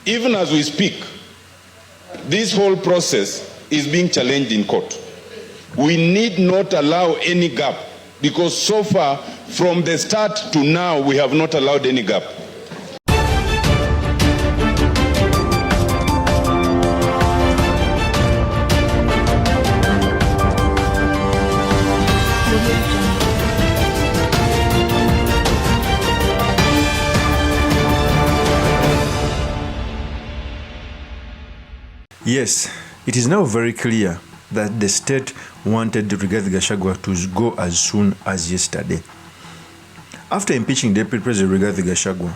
Even as we speak, this whole process is being challenged in court. We need not allow any gap, because so far, from the start to now, we have not allowed any gap. Yes, it is now very clear that the state wanted Rigathi Gachagua to go as soon as yesterday. After impeaching Deputy President Rigathi Gachagua,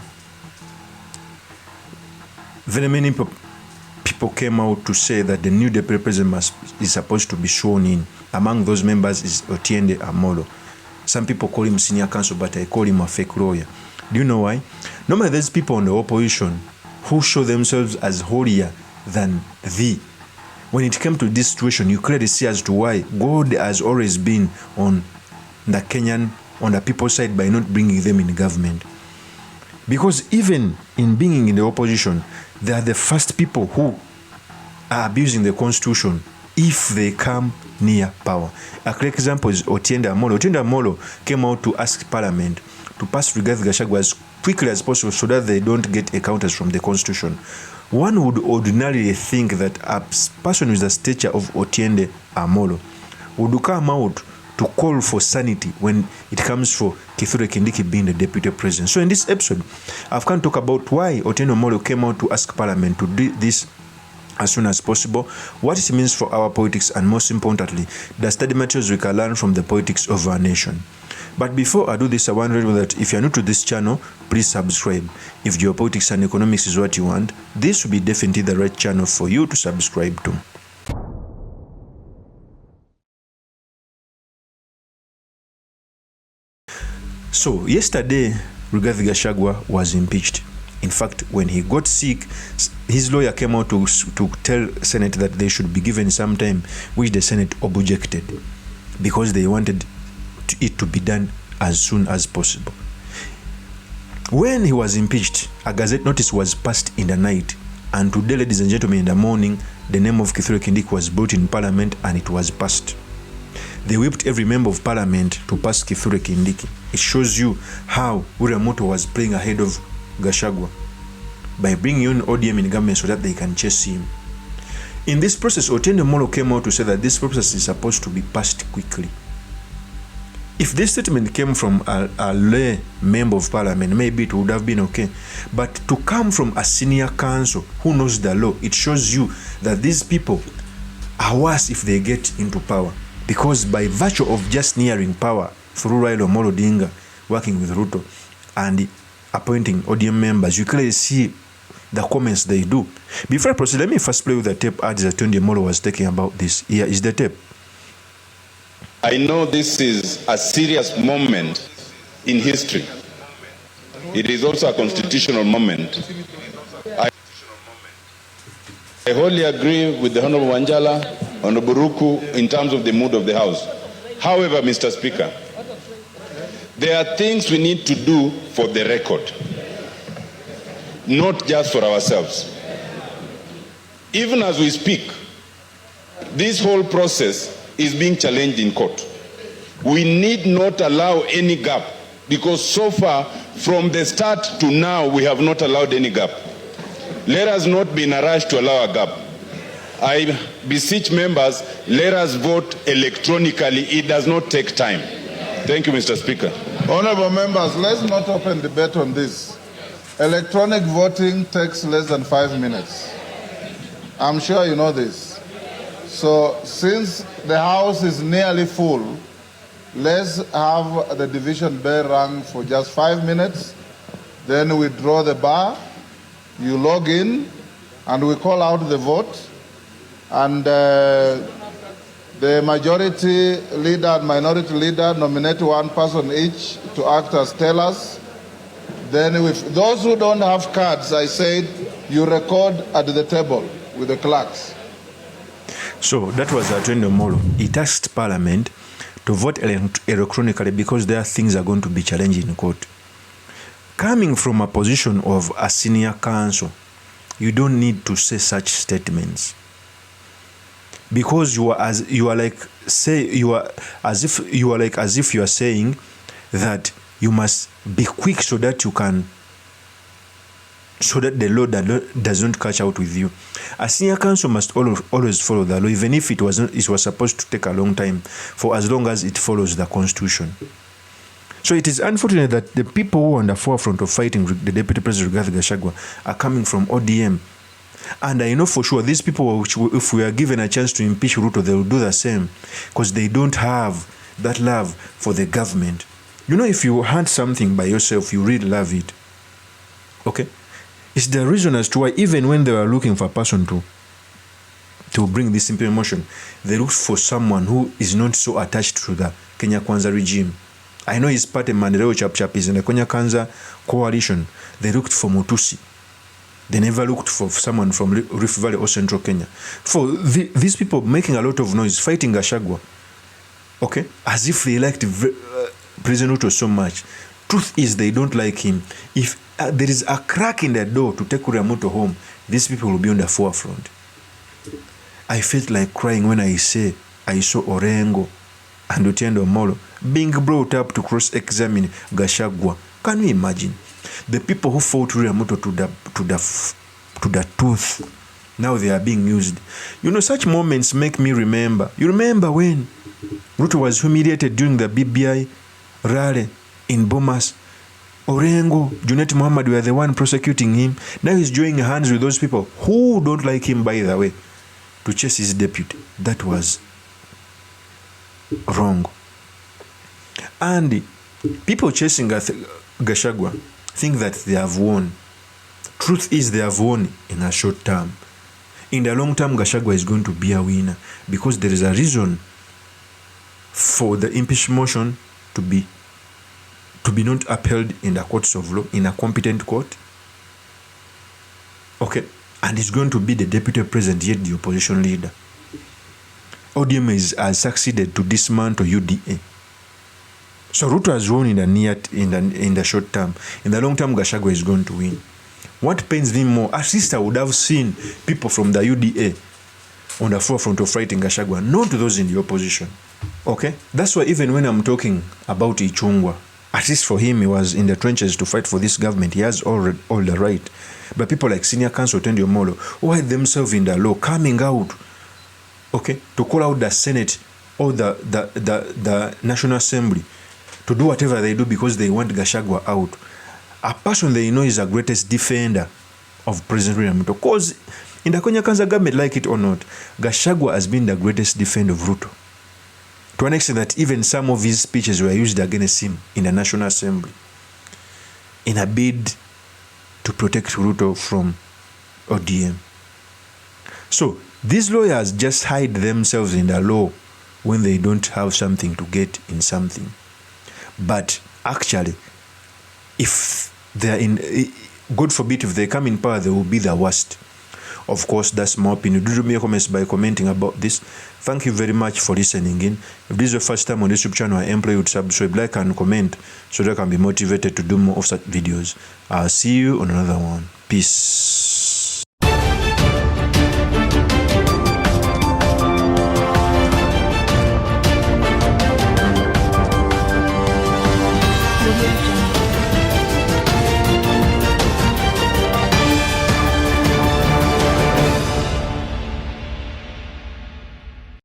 very many people came out to say that the new Deputy President is supposed to be sworn in. Among those members is Otiende Omollo. Some people call him senior counsel, but I call him a fake lawyer. Do you know why? Normally there's people in the opposition who show themselves as holier than thee. When it came to this situation, you clearly see as to why God has always been on the people's side by not bringing them in government. Because even in being in the opposition, they are the first people who are abusing the constitution if they come near power. A clear example is Otiende Omollo. Otiende Omollo came out to ask Parliament to pass Rigathi Gachagua as quickly as possible so that they don't get encounters from the constitution. One would ordinarily think that a person with the stature of Otiende Omollo would come out to call for sanity when it comes for Kithure Kindiki being the deputy president. So in this episode, I've come to talk about why Otiende Omollo came out to ask Parliament to do this as soon as possible, what it means for our politics, and most importantly, the study materials we can learn from the politics of our nation. But before I do this, I want to know that if you're new to this channel, please subscribe. If geopolitics and economics is what you want, this will be definitely the right channel for you to subscribe to. So, yesterday, Rigathi Gachagua was impeached. In fact, when he got sick, his lawyer came out to tell Senate that they should be given some time, which the Senate objected because they wanted it to be done as soon as possible. When he was impeached, a gazette notice was passed in the night, and today, ladies and gentlemen, in the morning, the name of Kithure Kindiki was brought in Parliament and it was passed. They whipped every member of Parliament to pass Kithure Kindiki. It shows you how William Ruto was playing ahead of Gachagua by bringing in ODM in government so that they can chase him. In this process, Otiende Omollo came out to say that this process is supposed to be passed quickly. If this statement came from a lay member of Parliament, maybe it would have been okay. But to come from a senior counsel who knows the law, it shows you that these people are worse if they get into power. Because by virtue of just nearing power through Raila Amolo Odinga working with Ruto and appointing ODM members, you clearly see the comments they do. Before I proceed, let me first play with the tape ads that Otiende Omollo was talking about this. Here is the tape. I know this is a serious moment in history. It is also a constitutional moment. I wholly agree with the Honorable Wanjala, Honorable Ruku, in terms of the mood of the House. However, Mr. Speaker, there are things we need to do for the record, not just for ourselves. Even as we speak, this whole process is being challenged in court. We need not allow any gap, because so far, from the start to now, we have not allowed any gap. Let us not be in a rush to allow a gap. I beseech members, let us vote electronically. It does not take time. Thank you, Mr. Speaker. Honorable members, let's not open debate on this. Electronic voting takes less than 5 minutes. I'm sure you know this. So since the House is nearly full, let's have the division bell rung for just 5 minutes. Then we draw the bar, you log in, and we call out the vote. And the majority leader and minority leader nominate one person each to act as tellers. Then with those who don't have cards, I said, you record at the table with the clerks. So that was Otiende Omollo. He asked Parliament to vote electronically because there are things are going to be challenged in court. Coming from a position of a senior counsel, you don't need to say such statements, because you are as if you are saying that you must be quick so that the law doesn't catch out with you. A senior counsel must always follow the law, even if it was supposed to take a long time, for as long as it follows the Constitution. So it is unfortunate that the people who are on the forefront of fighting the Deputy President Rigathi Gachagua are coming from ODM. And I know for sure these people, if we are given a chance to impeach Ruto, they will do the same, because they don't have that love for the government. You know, if you hunt something by yourself, you really love it. Okay? It's the reason as to why, even when they were looking for a person to bring this simple motion, they looked for someone who is not so attached to the Kenya Kwanza regime. I know his party, Mandeleo Chap is in the Kenya Kwanza coalition. They looked for Mutusi. They never looked for someone from Rift Valley or Central Kenya. For these people making a lot of noise, fighting Gachagua, okay, as if they liked President Ruto so much. Truth is, they don't like him. If there is a crack in the door to take Uriamoto home, these people will be on the forefront. I felt like crying when I saw Orengo and Otiende Omollo being brought up to cross-examine Gachagua. Can you imagine? The people who fought Uriamoto to the tooth, now they are being used. You know, such moments make me remember. You remember when Ruto was humiliated during the BBI rally in Bomas? Orengo, Junet Muhammad were the one prosecuting him. Now he's joining hands with those people who don't like him, by the way, to chase his deputy. That was wrong. And people chasing Gachagua think that they have won. Truth is, they have won in a short term. In the long term, Gachagua is going to be a winner, because there is a reason for the impeachment motion to be not upheld in the courts of law, in a competent court. Okay. And it's going to be the deputy president, yet the opposition leader. ODM has succeeded to dismantle UDA. So Ruto has won in the short term. In the long term, Gachagua is going to win. What pains me more, at least I would have seen people from the UDA on the forefront of fighting Gachagua, not those in the opposition. Okay? That's why even when I'm talking about Ichungwa, at least for him, he was in the trenches to fight for this government. He has all the right. But people like Senior Counsel Otinde Omollo, who hide themselves in the law, coming out, okay, to call out the Senate or the National Assembly to do whatever they do because they want Gachagua out. A person they know is the greatest defender of President William Ruto. Because in the Kenya Kwanza government, like it or not, Gachagua has been the greatest defender of Ruto. To an extent that even some of his speeches were used against him in the National Assembly in a bid to protect Ruto from ODM. So these lawyers just hide themselves in the law when they don't have something to get in something. But actually, if they're in, God forbid, if they come in power, they will be the worst. Of course, that's my opinion. Do me a comments by commenting about this. Thank you very much for listening in. If this is your first time on this YouTube channel, I implore you to subscribe, like, and comment so that I can be motivated to do more of such videos. I'll see you on another one. Peace.